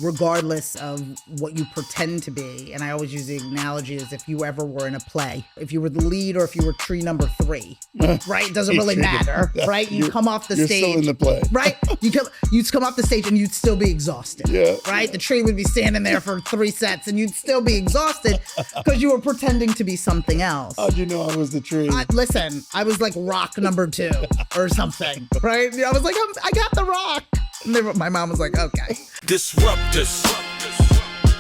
regardless of what you pretend to be. And I always use the analogy as if you ever were in a play, if you were the lead or if you were tree number 3, right? It doesn't really matter, right? You come off the stage. You're still in the play. Right? You'd come off the stage and you'd still be exhausted, right? The tree would be standing there for 3 sets and you'd still be exhausted because you were pretending to be something else. How'd you know I was the tree? Listen, I was like rock number 2 or something, right? I was like, I got the rock. And my mom was like, okay. Disruptors,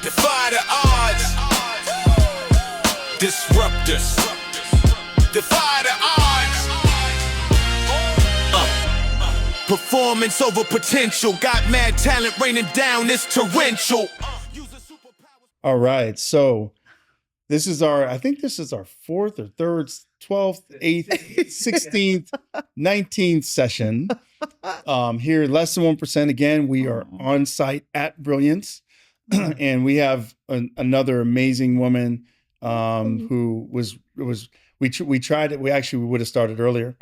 defy the odds. Disruptors, defy the odds. Performance over potential. Got mad talent raining down this torrential. All right, so this is I think this is our 4th or 3rd, 12th, 8th, 16th, 19th session. Here, less than 1%. Again, we are on site at Brilliance, and we have another amazing woman who we tried it. We would have started earlier,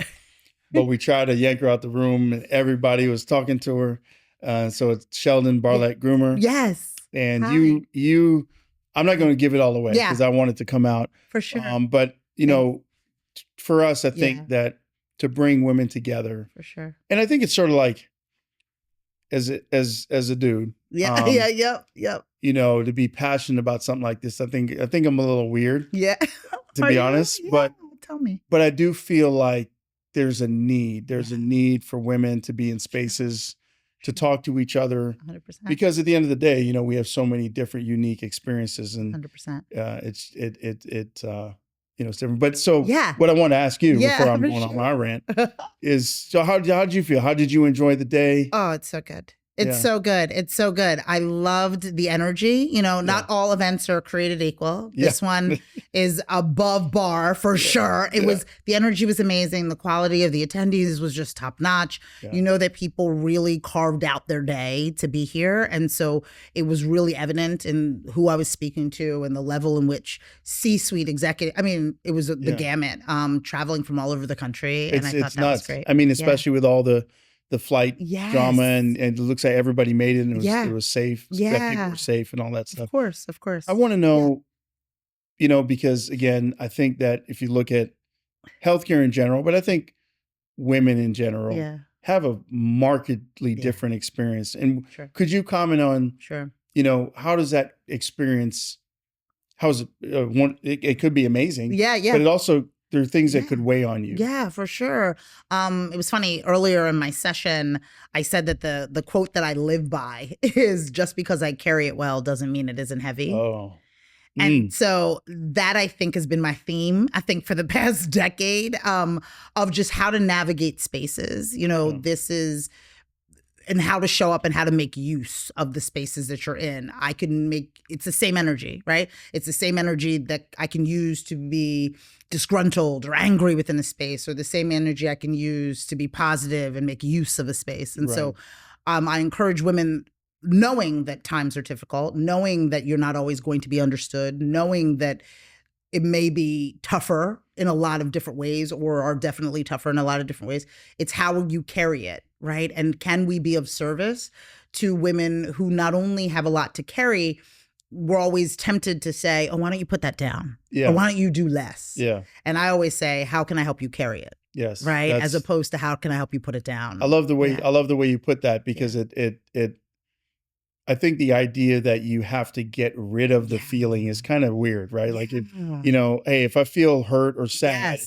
but we tried to yank her out the room, and everybody was talking to her. So it's Cheldin Rumer. Yes. And you, I'm not going to give it all away because I want it to come out for sure. But you know, for us, I think that to bring women together, for sure. And I think it's sort of like as a dude, yep. You know, to be passionate about something like this, I think I'm a little weird, to be honest. But tell me. But I do feel like there's a need. There's a need for women to be in spaces to talk to each other, 100%. Because at the end of the day, you know, we have so many different, unique experiences, and 100%. You know, it's different. But so what I want to ask you before I'm going on my rant is, so how did you feel? How did you enjoy the day? Oh, it's so good. It's so good. It's so good. I loved the energy. You know, not all events are created equal. This one is above bar for sure. It was, the energy was amazing. The quality of the attendees was just top notch. You know that people really carved out their day to be here. And so it was really evident in who I was speaking to and the level in which C-suite executive, I mean, it was the gamut, traveling from all over the country. And I thought that was great. I mean, especially with all the flight drama, and it looks like everybody made it, and it was safe. That people were safe and all that stuff. Of course. I want to know, you know, because again, I think that if you look at healthcare in general, but I think women in general have a markedly different experience. And could you comment on, you know, how does that experience, how's it, it could be amazing. But it also, there are things that could weigh on you. Yeah, for sure. It was funny, earlier in my session, I said that the quote that I live by is, just because I carry it well doesn't mean it isn't heavy. And so that, I think, has been my theme, I think, for the past decade, of just how to navigate spaces. You know, this is, and how to show up and how to make use of the spaces that you're in. It's the same energy, right? It's the same energy that I can use to be disgruntled or angry within a space, or the same energy I can use to be positive and make use of a space. And so I encourage women, knowing that times are difficult, knowing that you're not always going to be understood, knowing that it may be tougher in a lot of different ways, or are definitely tougher in a lot of different ways. It's how you carry it, right? And can we be of service to women who not only have a lot to carry, we're always tempted to say, oh, why don't you put that down? Or why don't you do less? And I always say, how can I help you carry it? Right? As opposed to, how can I help you put it down? I love the way you put that, because I think the idea that you have to get rid of the feeling is kind of weird, right? Like, if, you know, hey, if I feel hurt or sad,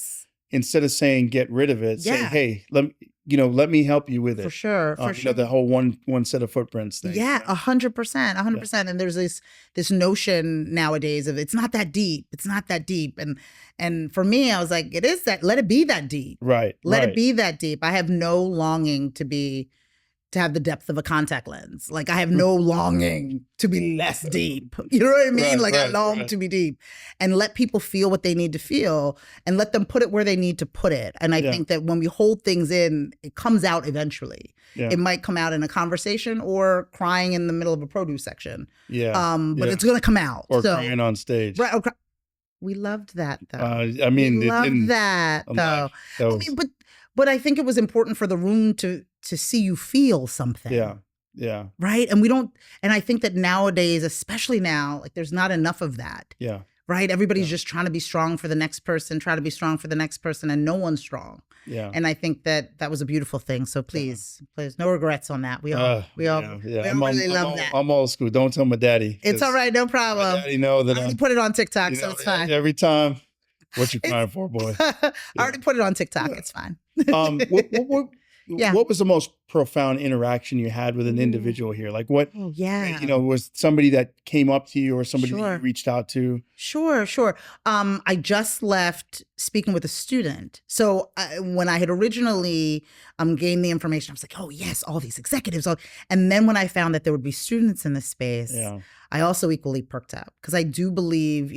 instead of saying get rid of it, say, hey, let me help you with it. For sure. You know, the whole one set of footprints thing. 100%. And there's this notion nowadays of, it's not that deep. It's not that deep. And for me, I was like, it is that. Let it be that deep. Right. Let it be that deep. I have no longing to have the depth of a contact lens. Like, I have no longing to be less deep. You know what I mean? I long to be deep, and let people feel what they need to feel, and let them put it where they need to put it. And I think that when we hold things in, it comes out eventually. It might come out in a conversation, or crying in the middle of a produce section. But it's going to come out. Or crying on stage. Right. We loved that, though. I mean, we loved that, though. I mean, but I think it was important for the room to see you feel something. Yeah. Right. And I think that nowadays, especially now, like there's not enough of that. Yeah. Right. Everybody's just trying to be strong for the next person, try to be strong for the next person, and no one's strong. Yeah. And I think that was a beautiful thing. So please, no regrets on that. We all really love that. I'm old school. Don't tell my daddy. It's all right. No problem. My daddy know that I already put it on TikTok, so it's fine. Every time. What you crying for, boy? I already put it on TikTok. It's fine. What was the most profound interaction you had with an individual here? Like what, was somebody that came up to you or somebody that you reached out to? Sure. I just left speaking with a student. So when I had originally gained the information, I was like, oh yes, all these executives. And then when I found that there would be students in this space, I also equally perked up because I do believe,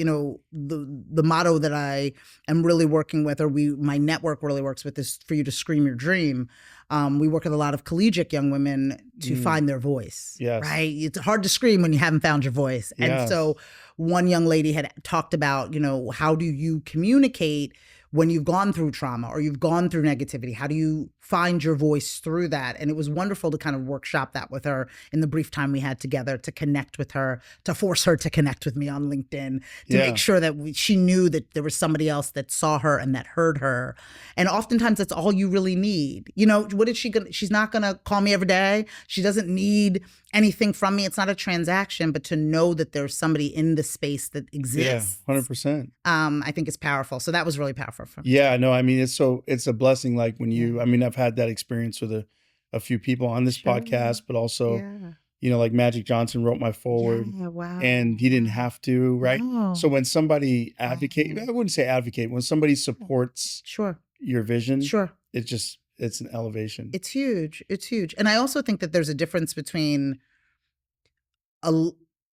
the motto that I am really working with, or my network really works with, is for you to scream your dream. We work with a lot of collegiate young women to find their voice. Yes. Right? It's hard to scream when you haven't found your voice. And so one young lady had talked about, how do you communicate when you've gone through trauma or you've gone through negativity? How do you find your voice through that? And it was wonderful to kind of workshop that with her in the brief time we had together, to connect with her, to force her to connect with me on LinkedIn, to make sure that she knew that there was somebody else that saw her and that heard her. And oftentimes that's all you really need. What is she gonna? She's not gonna call me every day. She doesn't need anything from me. It's not a transaction, but to know that there's somebody in the space that exists. Yeah, 100%. I think it's powerful. So that was really powerful for me. Yeah, no, I mean, it's a blessing. Like when I've had that experience with a few people on this podcast, but also, like Magic Johnson wrote my forward and he didn't have to, right? No. So when somebody I wouldn't say advocate, when somebody supports your vision, it's an elevation. It's huge. And I also think that there's a difference between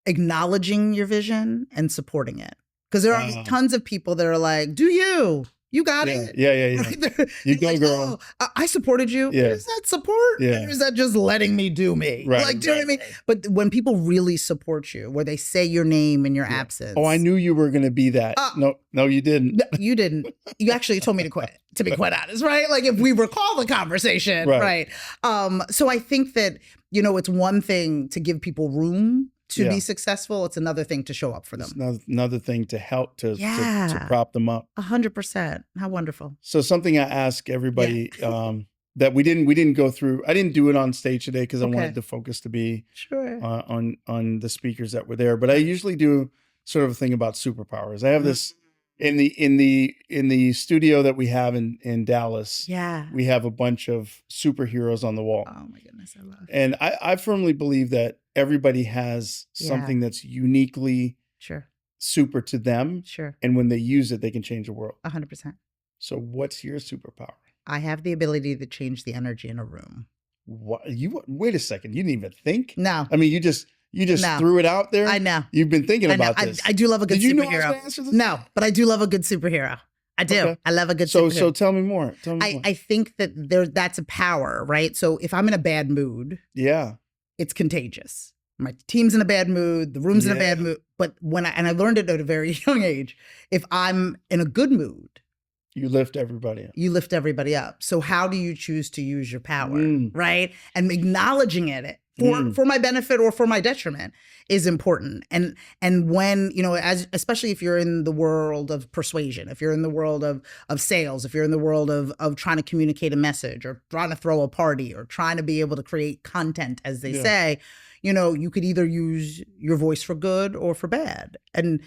acknowledging your vision and supporting it. Because there are tons of people that are like, you got it. Yeah. Right? You go, girl. I supported you. Yeah. Is that support? Yeah. Or is that just letting me do me? Right. Do you know what I mean? But when people really support you, where they say your name in your absence. Oh, I knew you were going to be that. No, you didn't. You didn't. You actually told me to quit, to be quite honest, right? Like if we recall the conversation, right? So I think that, it's one thing to give people room to be successful. It's another thing to show up for them. It's another thing to help to prop them up. 100%. How wonderful. So something I ask everybody that we didn't go through. I didn't do it on stage today because I wanted the focus to be on the speakers that were there. But I usually do sort of a thing about superpowers. I have this in the studio that we have in Dallas. Yeah. We have a bunch of superheroes on the wall. Oh my goodness, I love it. And I firmly believe that everybody has something that's uniquely super to them. Sure. And when they use it, they can change the world. 100%. So what's your superpower? I have the ability to change the energy in a room. What? Wait a second. You didn't even think? No. I mean, you just threw it out there? I know. You've been thinking about this. I do love a good superhero. Did you know I was gonna answer this? No, but I do love a good superhero. I do. Okay. I love a good superhero. So tell me more. I think that that's a power, right? So if I'm in a bad mood, it's contagious. My team's in a bad mood, the room's in a bad mood. But I learned it at a very young age, if I'm in a good mood, you lift everybody up. You lift everybody up. So how do you choose to use your power, right? And acknowledging it for my benefit or for my detriment is important. And when, especially if you're in the world of persuasion, if you're in the world of sales, if you're in the world of trying to communicate a message or trying to throw a party or trying to be able to create content, as they say, you could either use your voice for good or for bad. And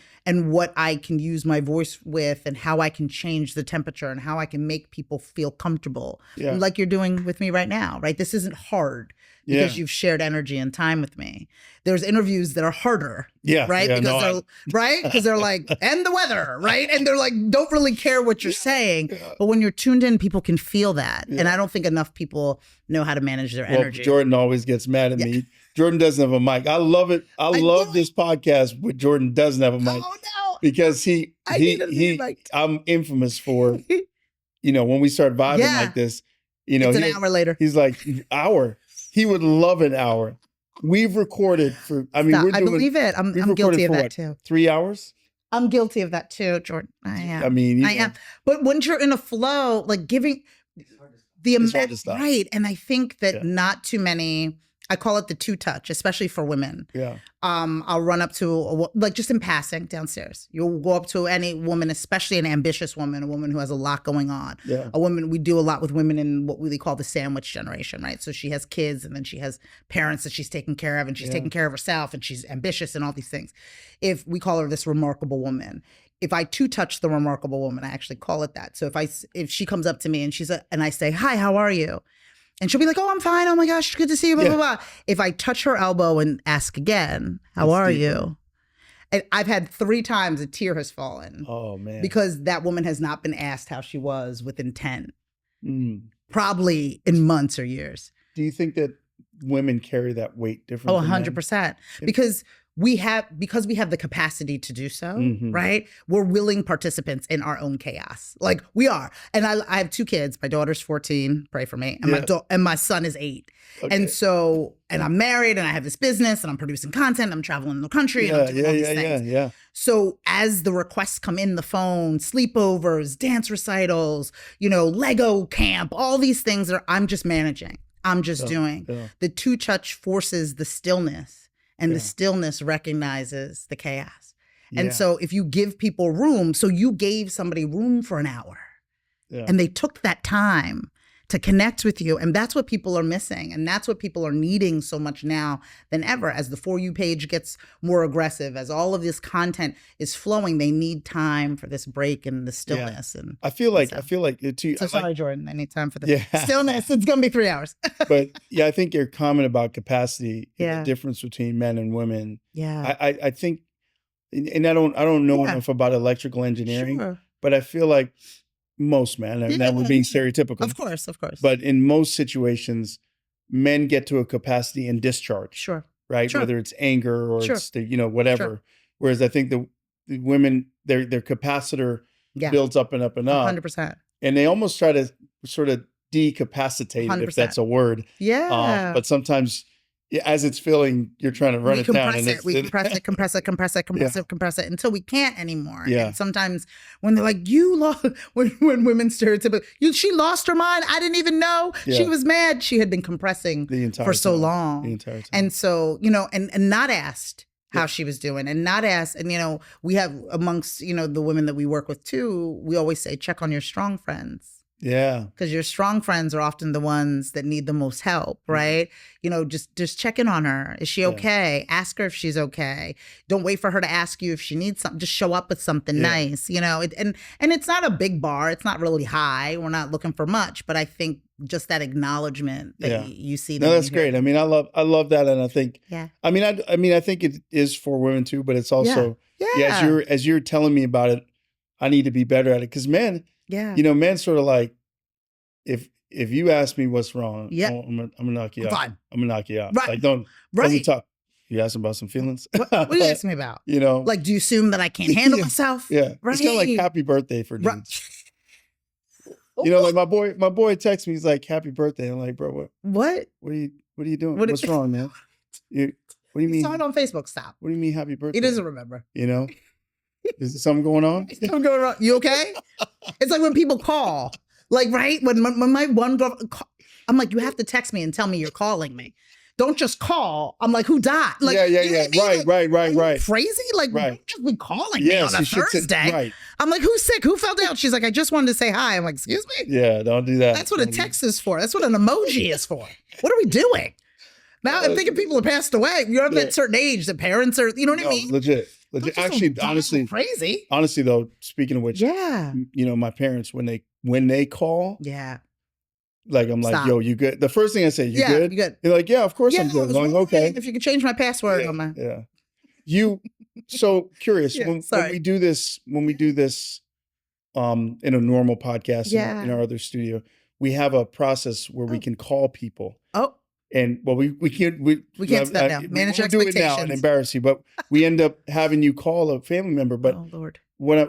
what I can use my voice with and how I can change the temperature and how I can make people feel comfortable, like you're doing with me right now, right? This isn't hard because you've shared energy and time with me. There's interviews that are harder, right? Because they're like, and the weather, right? And they're like, don't really care what you're saying. But when you're tuned in, people can feel that. And I don't think enough people know how to manage their energy. Jordan always gets mad at me. Jordan doesn't have a mic. I love it. I love this podcast when Jordan doesn't have a mic. Oh no! Because I'm infamous for, when we start vibing like this, it's an hour later. He's like, hour. He would love an hour. We've recorded for. I believe it. I'm guilty of that too. 3 hours. I'm guilty of that too, Jordan. I am. I mean, I am. But when you're in a flow, like giving the amount, right? And I think that not too many I call it the two touch, especially for women. Yeah. I'll run up to, like just in passing downstairs. You'll go up to any woman, especially an ambitious woman, a woman who has a lot going on. Yeah. A woman, we do a lot with women in what we call the sandwich generation, right? So she has kids and then she has parents that she's taking care of and she's taking care of herself and she's ambitious and all these things. If we call her this remarkable woman, if I two touch the remarkable woman, I actually call it that. So if she comes up to me and and I say, hi, how are you? And she'll be like, oh, I'm fine. Oh my gosh, good to see you, blah, blah, blah. If I touch her elbow and ask again, how are you? And I've had 3 times a tear has fallen. Oh, man. Because that woman has not been asked how she was within 10. Probably in months or years. Do you think that women carry that weight differently? Oh, 100%. Because we have the capacity to do so, right? We're willing participants in our own chaos. Like we are. And I have 2 kids. My daughter's 14, pray for me. And my son is 8. Okay. And so, and I'm married and I have this business and I'm producing content. I'm traveling the country. And I'm doing all these things. So as the requests come in the phone, sleepovers, dance recitals, Lego camp, all these things I'm just managing. I'm just doing. The two touch forces the stillness. And the stillness recognizes the chaos. And so if you give people room, so you gave somebody room for an hour and they took that time to connect with you. And that's what people are missing. And that's what people are needing so much now than ever. As the For You page gets more aggressive, as all of this content is flowing, they need time for this break and the stillness. And I feel like it too. So sorry, Jordan, I need time for the stillness. It's going to be 3 hours. But I think your comment about capacity, the difference between men and women. Yeah. I think, and I don't know enough about electrical engineering, but I feel like most men, and that we're being stereotypical. Of course. But in most situations, men get to a capacity and discharge. Sure. Right? Whether it's anger or it's whatever. Sure. Whereas I think the women, their capacitor builds up and up and up. 100%. And they almost try to sort of decapacitate it, if that's a word. Yeah. But sometimes as it's filling, you're trying to run it down. We compress it until we can't anymore. Yeah. And sometimes when they're like, you lost, when women stereotypically, she lost her mind. I didn't even know. She was mad. She had been compressing for so long. The entire time. And so, and not asked how she was doing and not asked. And, we have amongst, the women that we work with too, we always say, check on your strong friends. Yeah. Because your strong friends are often the ones that need the most help, right? Just check in on her. Is she okay? Ask her if she's okay. Don't wait for her to ask you if she needs something. Just show up with something nice, and it's not a big bar. It's not really high. We're not looking for much, but I think just that acknowledgement that you see. No, that's great. I mean, I love that. And I think, I think it is for women too, but it's also, as you're telling me about it, I need to be better at it. Because men, men sort of like, if you ask me what's wrong, I'm gonna knock you out. Fine. I'm gonna knock you out. Right. Like don't talk. You ask about some feelings. What are you asking me about? Like, do you assume that I can't handle myself? Yeah. Right. It's kind of like happy birthday for dudes. Like my boy texts me. He's like, "Happy birthday." I'm like, "Bro, what are you doing? What's wrong, man? What do you mean?" He saw it on Facebook. Stop. What do you mean, happy birthday? He doesn't remember. Is something going on? Something going on. You okay? It's like when people call. Like, right? When my one girl, I'm like, you have to text me and tell me you're calling me. Don't just call. I'm like, who died? Like, Right. Crazy? Like, don't just be calling me on a Thursday. Right. I'm like, who's sick? Who fell down? She's like, I just wanted to say hi. I'm like, excuse me? Yeah, don't do that. That's what a text is for. That's what an emoji is for. What are we doing? Now I'm thinking people have passed away. You're at a certain age, the parents are, what I mean? Legit. Actually, honestly, crazy. Honestly, though, speaking of which, my parents when they call, like I'm like, yo, you good? The first thing I say, you good? You good? They're like, yeah, of course I'm good. I'm like, okay. If you could change my password on my So curious when we do this in a normal podcast in our other studio, we have a process where we can call people. Oh. And we can't do that now. Manage expectations. Do it now and embarrass you, but we end up having you call a family member. But oh Lord,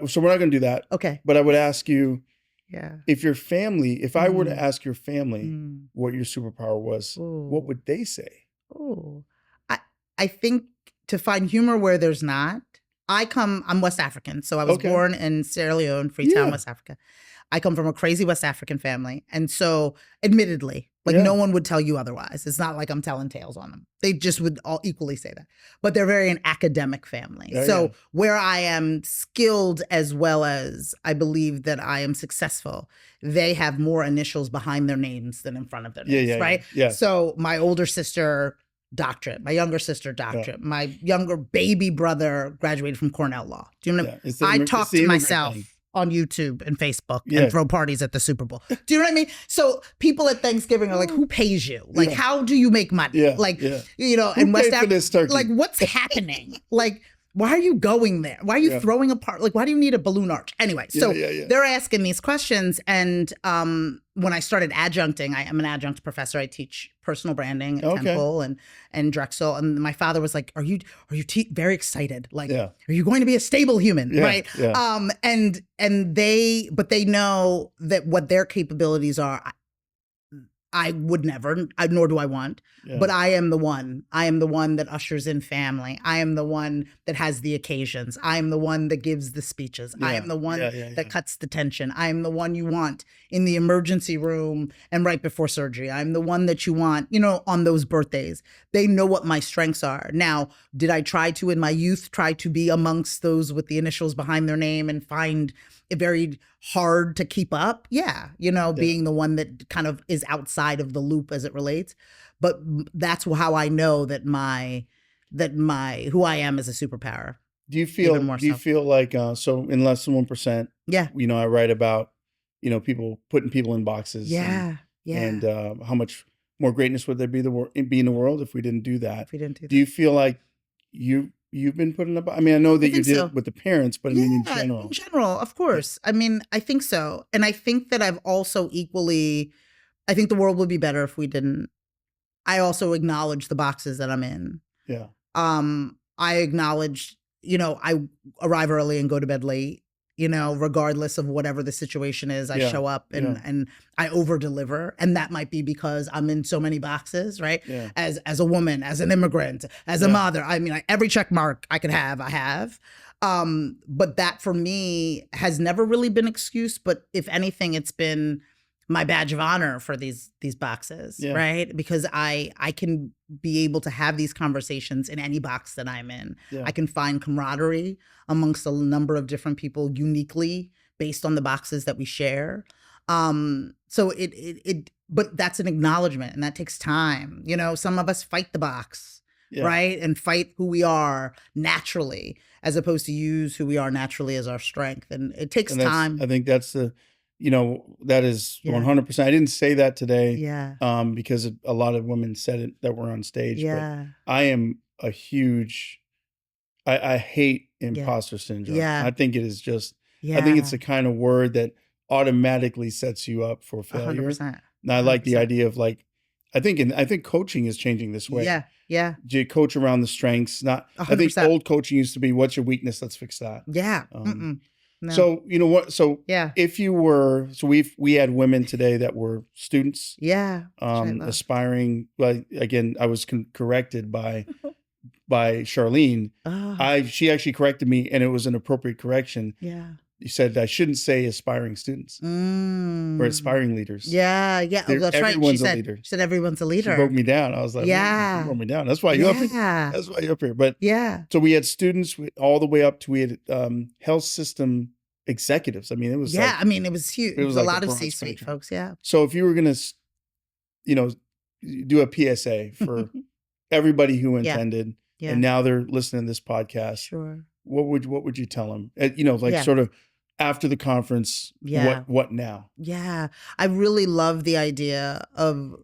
so we're not going to do that. Okay. But I would ask you, if your family, if I were to ask your family what your superpower was, what would they say? Oh, I think to find humor where there's not. I'm West African, so I was born in Sierra Leone, Freetown, West Africa. I come from a crazy West African family, and so admittedly. Like no one would tell you otherwise. It's not like I'm telling tales on them. They just would all equally say that. But they're very an academic family. So where I am skilled as well as I believe that I am successful, they have more initials behind their names than in front of their names, right? Yeah. So my older sister, doctorate. My younger sister, doctorate. My younger baby brother graduated from Cornell Law. Do you know what I mean? I talk to myself on YouTube and Facebook and throw parties at the Super Bowl. Do you know what I mean? So people at Thanksgiving are like, who pays you? Like, how do you make money? Like, you know, in West Africa, like, what's happening? Like, why are you going there? Why are you throwing a part? Like, why do you need a balloon arch? Anyway, so they're asking these questions. And when I started adjuncting, I am an adjunct professor. I teach personal branding at Temple and Drexel. And my father was like, are you very excited? Like, are you going to be a stable human? Right. And they know that what their capabilities are. I would never, nor do I want, but I am the one. I am the one that ushers in family. I am the one that has the occasions. I am the one that gives the speeches. I am the one that cuts the tension. I am the one you want in the emergency room and right before surgery. I'm the one that you want, you know, on those birthdays. They know what my strengths are. Now, did I try to, in my youth, try to be amongst those with the initials behind their name and find it very hard to keep up? Yeah. You know, being the one that kind of is outside of the loop as it relates. But that's how I know that who I am is a superpower. Do you feel like, so in less than 1%, you know, I write about, you know, putting people in boxes. And how much more greatness would there be in the world if we didn't do that? Do you feel like you've been putting up? I mean, I know that you did it with the parents, but I mean, in general. In general, of course. I mean, I think so. And I think that I've also I think the world would be better if we didn't. I also acknowledge the boxes that I'm in. Yeah. I acknowledge, you know, I arrive early and go to bed late, you know, regardless of whatever the situation is. I show up and I over deliver. And that might be because I'm in so many boxes, right? Yeah. As a woman, as an immigrant, as a mother. I mean, every check mark I could have, I have. But that for me has never really been an excuse. But if anything, it's been my badge of honor for these boxes, right? Because I can be able to have these conversations in any box that I'm in. I can find camaraderie amongst a number of different people uniquely based on the boxes that we share. So but that's an acknowledgement, and that takes time. You know, some of us fight the box, right? And fight who we are naturally, as opposed to use who we are naturally as our strength. And it takes time. I think that's you know, that is 100%. I didn't say that today because a lot of women said it that were on stage. But I am a huge, I hate imposter syndrome. I think it is just, I think it's the kind of word that automatically sets you up for failure. 100%. And I like the idea of like, I think coaching is changing this way. Yeah. Do you coach around the strengths? 100%. I think old coaching used to be, what's your weakness? Let's fix that. Yeah. No. So, you know what? So if you were, we had women today that were students. Aspiring. Well, again, I was corrected by Charlene. She actually corrected me, and it was an appropriate correction. You said I shouldn't say aspiring students or aspiring leaders. That's right. Everyone's a leader. She said everyone's a leader. She broke me down. I was like, you broke me down. That's why you're up here. That's why you're up here. But so we had students all the way up to, we had health system executives. I mean, it was I mean, it was huge. It was like a lot of C-suite folks. So if you were going to, you know, do a PSA for everybody who attended, and now they're listening to this podcast, what would you tell them? You know, like sort of after the conference, what now? I really love the idea of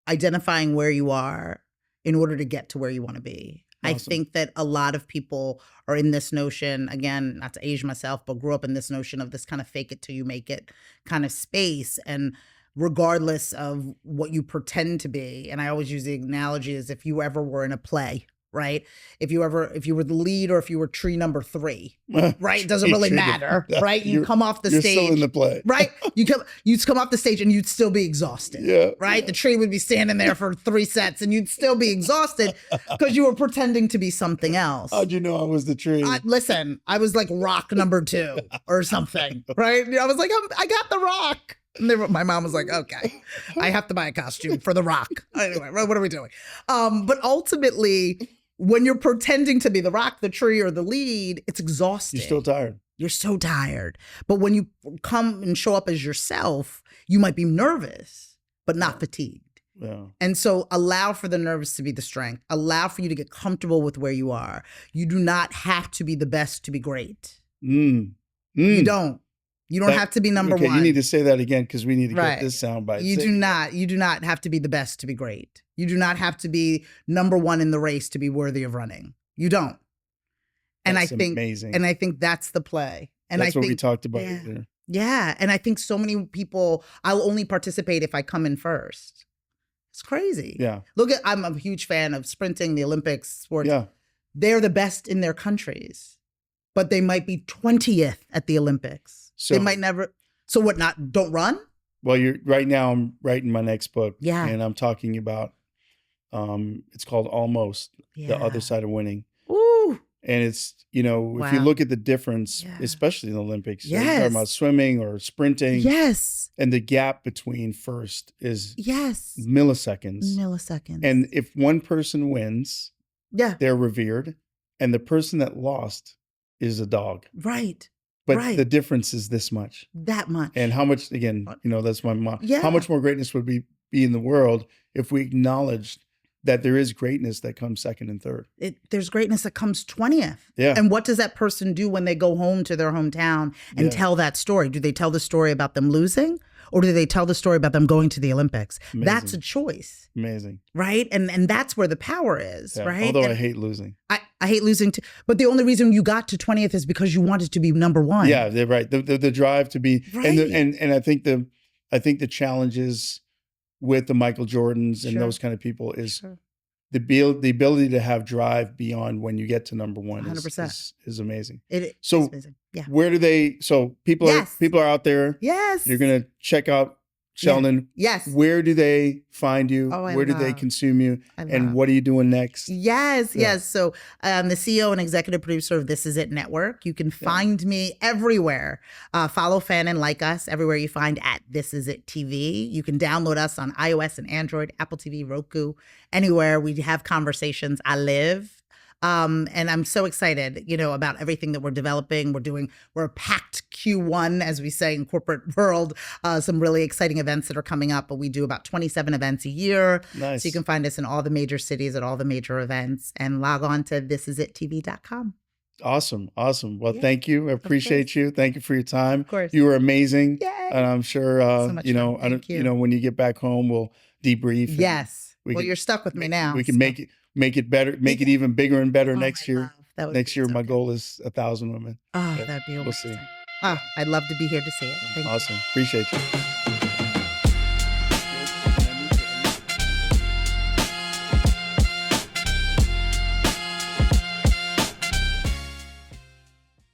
identifying where you are in order to get to where you want to be. Awesome. I think that a lot of people are in this notion, again, not to age myself, but grew up in this notion of this kind of fake it till you make it kind of space. And regardless of what you pretend to be, and I always use the analogy as if you ever were in a play, right? If you were the lead, or if you were tree number 3, right? It doesn't really matter, right? You come off the stage. You're still in the play. Right? You'd come off the stage and you'd still be exhausted, right? The tree would be standing there for 3 sets and you'd still be exhausted because you were pretending to be something else. How'd you know I was the tree? Listen, I was like rock number 2 or something, right? I was like, I got the rock. And my mom was like, okay, I have to buy a costume for The Rock. Anyway, what are we doing? But ultimately, when you're pretending to be The Rock, the tree, or the lead, it's exhausting. You're still tired. You're so tired. But when you come and show up as yourself, you might be nervous, but not fatigued. Yeah. And so allow for the nervous to be the strength. Allow for you to get comfortable with where you are. You do not have to be the best to be great. You don't. You don't have to be number one. You need to say that again because we need to get this soundbite. You do not have to be the best to be great. You do not have to be number one in the race to be worthy of running. You don't. And that's I think amazing. And I think that's the play. And that's what we talked about. Yeah. And I think so many people, I'll only participate if I come in first. It's crazy. Yeah. I'm a huge fan of sprinting, the Olympics sports. Yeah. They're the best in their countries, but they might be 20th at the Olympics. So they might never. So what? Don't run? Well, right now I'm writing my next book. Yeah. And I'm talking about, it's called Almost, The Other Side of Winning. Ooh. And it's, if you look at the difference, especially in the Olympics, you're talking about swimming or sprinting. Yes. And the gap between first is milliseconds. And if one person wins, they're revered. And the person that lost is a dog. Right. But the difference is this much. That much. And how much, again, that's my mom. Yeah. How much more greatness would be in the world if we acknowledged that there is greatness that comes second and third. There's greatness that comes 20th. Yeah. And what does that person do when they go home to their hometown and tell that story? Do they tell the story about them losing? Or do they tell the story about them going to the Olympics? Amazing. That's a choice. Amazing. Right? And that's where the power is, right? Although I hate losing. I hate losing too. But the only reason you got to 20th is because you wanted to be number one. Yeah, they're right. The drive to be, right. and I think the challenges with the Michael Jordans and those kind of people is the ability to have drive beyond when you get to number one 100%. is amazing. It's amazing. Yeah. Where do they? So people are out there. Yes. You're gonna check out Cheldin. Yes. Where do they find you? Oh, Where do they consume you? And what are you doing next? Yes. So I'm the CEO and executive producer of This Is It Network. You can find me everywhere. Follow, fan, and like us everywhere you find at This Is It TV. You can download us on iOS and Android, Apple TV, Roku, anywhere. We have conversations. I live. And I'm so excited, about everything that we're developing. We're a packed Q1, as we say in corporate world, some really exciting events that are coming up, but we do about 27 events a year. Nice. So you can find us in all the major cities at all the major events and log on to thisisItTV.com. Awesome. Well, thank you. I appreciate you. Thank you for your time. Of course. You were amazing. Yay. And I'm sure, So much fun. Thank you. when you get back home, we'll debrief. Yes. You're stuck with me now. We can make it better, make it even bigger and better next year. Next year, my goal is 1,000 women. Oh, that'd be amazing. We'll see. Oh, I'd love to be here to see it. Thank you. Awesome. Appreciate you.